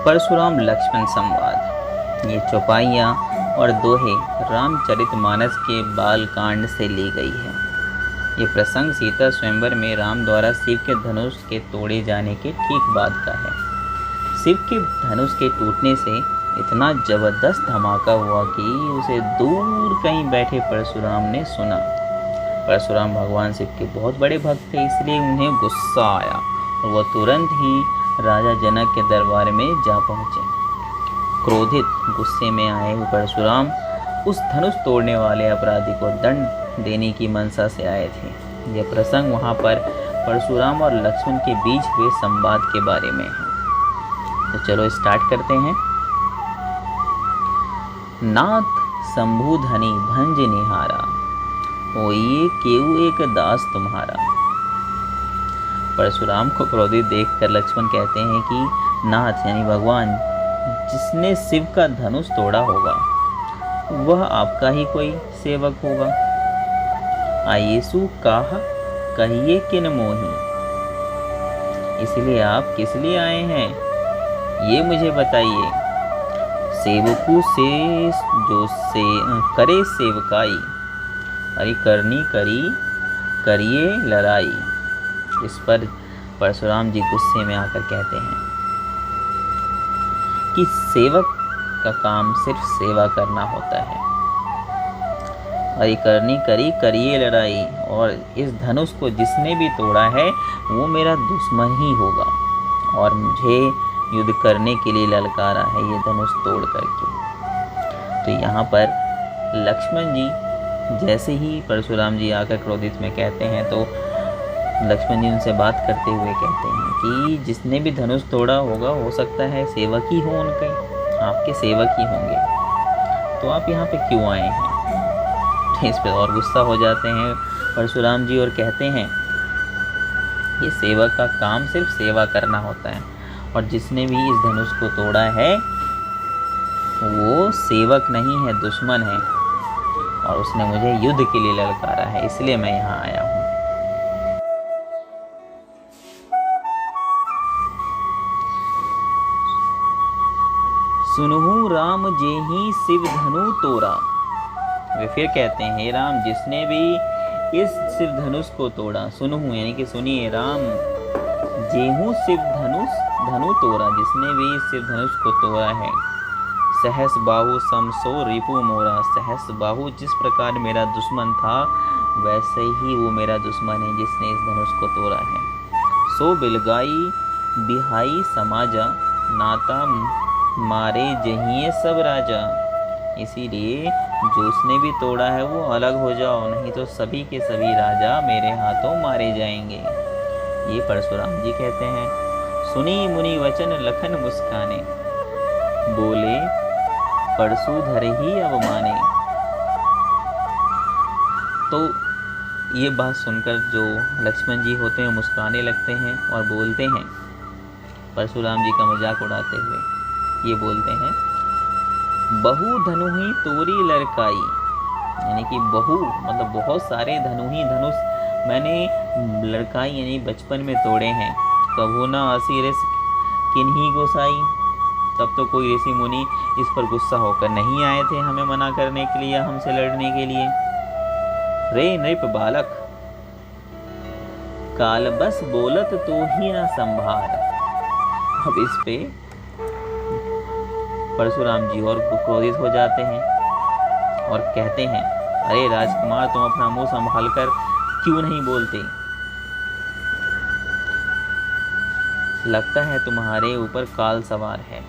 परशुराम लक्ष्मण संवाद। ये चौपाइयाँ और दोहे रामचरितमानस के बालकांड से ली गई है। ये प्रसंग सीता स्वयंवर में राम द्वारा शिव के धनुष के तोड़े जाने के ठीक बाद का है। शिव के धनुष के टूटने से इतना जबरदस्त धमाका हुआ कि उसे दूर कहीं बैठे परशुराम ने सुना। परशुराम भगवान शिव के बहुत बड़े भक्त थे, इसलिए उन्हें गुस्सा आया और वह तुरंत ही राजा जनक के दरबार में जा पहुँचे। क्रोधित गुस्से में आए हुए परशुराम उस धनुष तोड़ने वाले अपराधी को दंड देने की मनसा से आए थे। यह प्रसंग वहाँ पर परशुराम और लक्ष्मण के बीच हुए संवाद के बारे में है। तो चलो स्टार्ट करते हैं। नाथ शंभु धनी भंज निहारा, होइए केऊ एक दास तुम्हारा। परशुराम को क्रोधित देखकर लक्ष्मण कहते हैं कि नाथ यानी भगवान जिसने शिव का धनुष तोड़ा होगा वह आपका ही कोई सेवक होगा। आयेसु काहा कहिए किन मोही, इसलिए आप किस लिए आए हैं ये मुझे बताइए। सेवकू से जो से करे सेवकाई, अरे करनी करी करिए लड़ाई। इस पर परशुराम जी गुस्से में आकर कहते हैं कि सेवक का काम सिर्फ सेवा करना होता है। अरे करनी करी करिए लड़ाई, और इस धनुष को जिसने भी तोड़ा है वो मेरा दुश्मन ही होगा और मुझे युद्ध करने के लिए ललकारा है ये धनुष तोड़ करके। तो यहाँ पर लक्ष्मण जी जैसे ही परशुराम जी आकर क्रोधित में कहते हैं तो लक्ष्मण जी उनसे बात करते हुए कहते हैं कि जिसने भी धनुष तोड़ा होगा हो सकता है सेवक ही हो, उनके आपके सेवक ही होंगे, तो आप यहाँ पे क्यों आए हैं। इस पर और गुस्सा हो जाते हैं परशुराम जी और कहते हैं ये सेवक का काम सिर्फ सेवा करना होता है और जिसने भी इस धनुष को तोड़ा है वो सेवक नहीं है, दुश्मन है और उसने मुझे युद्ध के लिए ललकारा है, इसलिए मैं यहाँ आया हूँ। सुनहु राम जेहि शिव धनु तोरा। वे फिर कहते हैं हे राम जिसने भी इस शिव धनुष को तोड़ा, सुनहु यानी कि सुनिए राम, जेहु शिव धनु तोरा, जिसने भी इस शिव धनुष को तोड़ा है। सहस बाहु समसो रिपु मोरा, सहस बाहु जिस प्रकार मेरा दुश्मन था वैसे ही वो मेरा दुश्मन है जिसने इस धनुष को तोड़ा है। सो बिलगाई बिहाई समाजा, नाता मारे जहिए सब राजा। इसीलिए जो उसने भी तोड़ा है वो अलग हो जाओ, नहीं तो सभी के सभी राजा मेरे हाथों मारे जाएंगे। ये परशुराम जी कहते हैं। सुनी मुनि वचन लखन मुस्काने, बोले परशुधर ही अवमाने। तो ये बात सुनकर जो लक्ष्मण जी होते हैं मुस्काने लगते हैं और बोलते हैं परशुराम जी का मजाक उड़ाते हुए, ये बोलते हैं बहु धनु ही तोरी लड़काई, यानी कि बहु मतलब बहुत सारे धनु ही धनुष मैंने लड़काई यानी बचपन में तोड़े हैं। कभू ना आसी ऋष किन्हीं गोसाई, तब तो कोई ऋषि मुनि इस पर गुस्सा होकर नहीं आए थे हमें मना करने के लिए, हमसे लड़ने के लिए। रे नृप बालक काल बस बोलत तो ही ना संभार। अब इस पे परशुराम जी और क्रोधित हो जाते हैं और कहते हैं अरे राजकुमार तुम अपना मुंह संभाल कर क्यों नहीं बोलते, लगता है तुम्हारे ऊपर काल सवार है।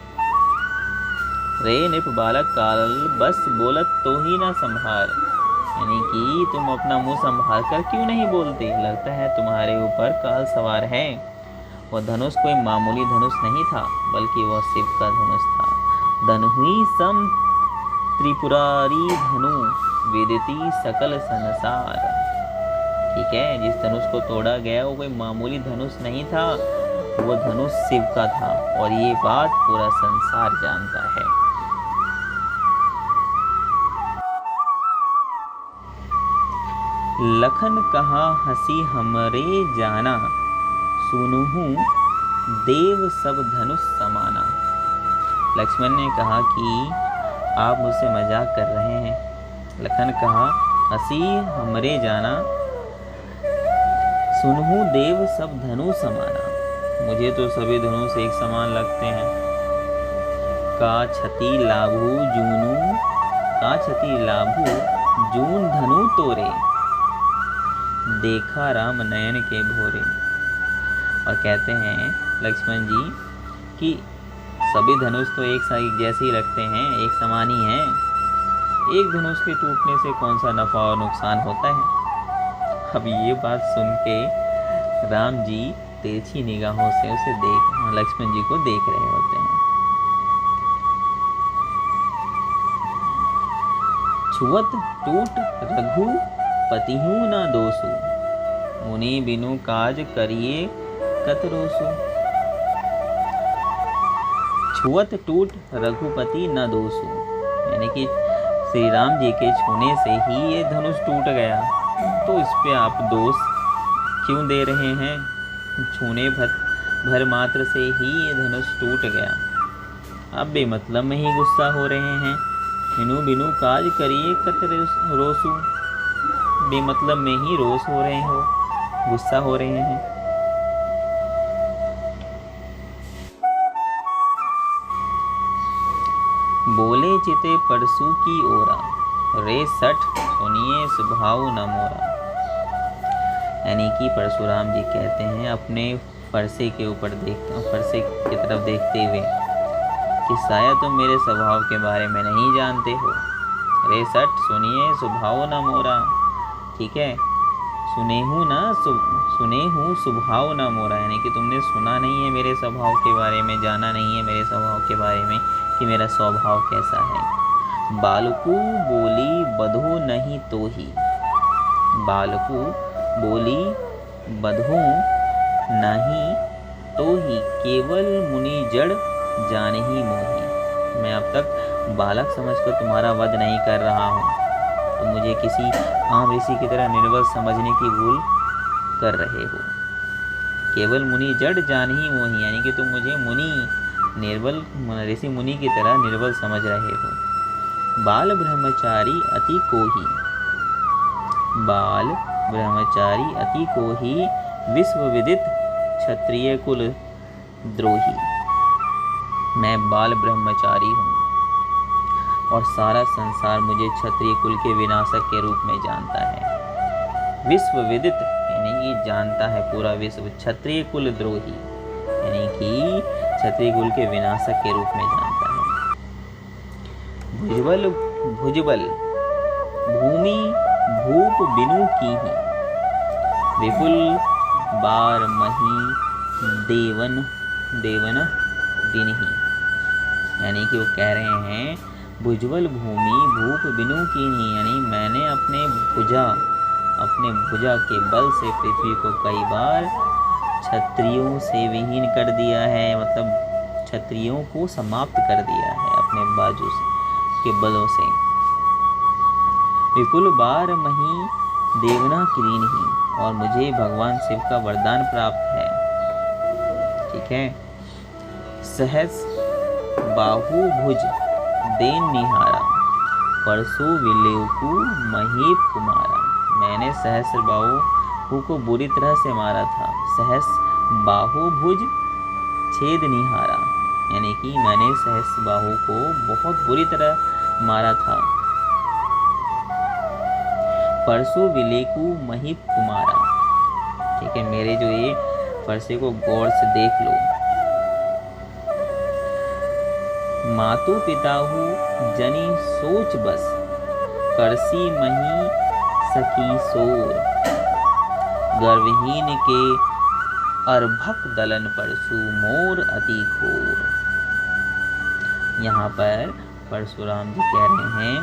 रे नृप बालक काल बस बोलत तो ही ना संभार, यानी कि तुम अपना मुंह संभाल कर क्यों नहीं बोलते, लगता है तुम्हारे ऊपर काल सवार है। वह धनुष कोई मामूली धनुष नहीं था बल्कि वह शिव का धनुष था। धनुहि सम त्रिपुरारी धनु वेदती सकल संसार। ठीक है, जिस धनुष को तोड़ा गया वो कोई मामूली धनुष नहीं था, वो धनुष शिव का था और ये बात पूरा संसार जानता है। लखन कहा हंसी हमरे जाना, सुनहु देव सब धनुष समाना। लक्ष्मण ने कहा कि आप मुझसे मजाक कर रहे हैं। लखन कहा, हंसी हमरे जाना, सुनहु देव सब धनु समाना। मुझे तो सभी धनुष एक समान लगते हैं। का छति लाभू जून धनु तोरे, देखा राम नयन के भोरे। और कहते हैं लक्ष्मण जी कि सभी धनुष तो एक जैसे ही लगते हैं, एक समान ही हैं। एक धनुष के टूटने से कौन सा नफा और नुकसान होता है। अब ये बात सुन के राम जी तिरछी निगाहों से लक्ष्मण जी को देख रहे होते हैं। छुअत टूट रघुपतिहु न दोषु, मुनि बिनु काज करिए कतरोसु। छुअत टूट रघुपति न दोषु, यानी कि श्री राम जी के छूने से ही ये धनुष टूट गया, तो इस पे आप दोष क्यों दे रहे हैं। छूने भर मात्र से ही ये धनुष टूट गया, आप बेमतलब में ही गुस्सा हो रहे हैं। बिनु बिनु काज करिए कत रोसु, बेमतलब में ही रोष हो रहे हो, गुस्सा हो रहे हैं। बोले चिते परसू की ओरा, रे सठ सुनिए स्वभाव न मोरा। यानी कि परशुराम जी कहते हैं अपने फरसे की तरफ देखते हुए कि शायद तुम मेरे स्वभाव के बारे में नहीं जानते हो। रे सठ सुनिए स्वभाव न मोरा, ठीक है, सुने हूँ स्वभाव न मोरा, यानी कि तुमने सुना नहीं है मेरे स्वभाव के बारे में, जाना नहीं है मेरे स्वभाव के बारे में कि मेरा स्वभाव कैसा है। बालकू बोली बधो नहीं तो ही, बालकू बोली बधो नहीं तो ही, केवल मुनि जड़ जाने ही मोही। मैं अब तक बालक समझकर तुम्हारा वध नहीं कर रहा हूँ, तुम मुझे किसी आम ऋषि की तरह निर्बल समझने की भूल कर रहे हो। केवल मुनि जड़ जान ही मोही, यानी कि तुम मुझे ऋषि मुनि की तरह निर्बल समझ रहे हो। बाल ब्रह्मचारी अति कोही, विश्व विदित क्षत्रिय कुल द्रोही। मैं बाल ब्रह्मचारी हूँ और सारा संसार मुझे क्षत्रिय कुल के विनाशक के रूप में जानता है। विश्व विदित यानी कि जानता है पूरा विश्व, क्षत्रिय कुल द्रोही यानी कि क्षत्रिय कुल के विनाशक के रूप में जानता है। भुजबल भूमि भूप बिनु कीही, विपुल बार मही देवन दिनही। यानी कि वो कह रहे हैं भुजबल भूमि भूप बिनु कीही, यानी मैंने अपने भुजा के बल से पृथ्वी को कई बार क्षत्रियों से विहीन कर दिया है, मतलब क्षत्रियों को समाप्त कर दिया है अपने बाजू के बलों से। विपुल बार मही देवना किरीनही, और मुझे भगवान शिव का वरदान प्राप्त है, ठीक है। सहस बाहु भुज देन निहारा, परसों विलेकु महीप कुमारा। मैंने सहस्र बाहु को बुरी तरह से मारा था। सहस बाहु भुज छेद निहारा, यानी कि मैंने सहस्र बाहु को बहुत बुरी तरह मारा था। परसों विलेकु महीप कुमारा, ठीक है, मेरे जो ये फरसे को गौर से देख लो। मातु पिताहु जनी सोच बस, करसी मही सखी सोर। गर्वहीन के अर्भक दलन परशु मोर अति घोर। यहाँ पर परशुराम जी कह रहे हैं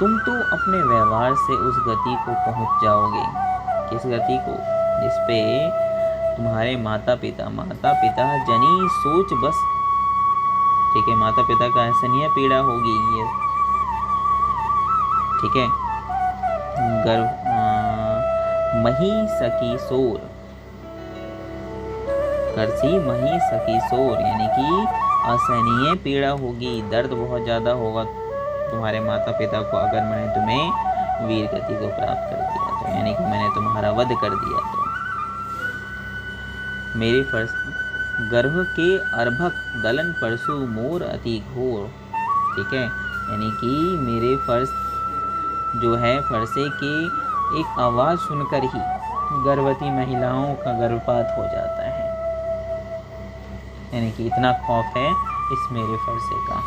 तुम तो अपने व्यवहार से उस गति को पहुंच जाओगे। किस गति को? जिसपे तुम्हारे माता पिता जनी सोच बस, ठीक है, माता पिता का असहनीय पीड़ा होगी ये, ठीक है। गर्व मही सकी सोर, करसी मही सखी सोर, यानी कि असहनीय पीड़ा होगी, दर्द बहुत ज़्यादा होगा तुम्हारे माता पिता को अगर मैंने तुम्हें वीर गति को प्राप्त कर दिया तो, यानी कि मैंने तुम्हारा वध कर दिया तो। मेरे गर्भ के अर्भक गलन परसु मोर अति घोर, ठीक है, यानी कि मेरे जो है फरसे की एक आवाज़ सुनकर ही गर्भवती महिलाओं का गर्भपात हो जाता है, यानी कि इतना खौफ है इस मेरे फरसे का।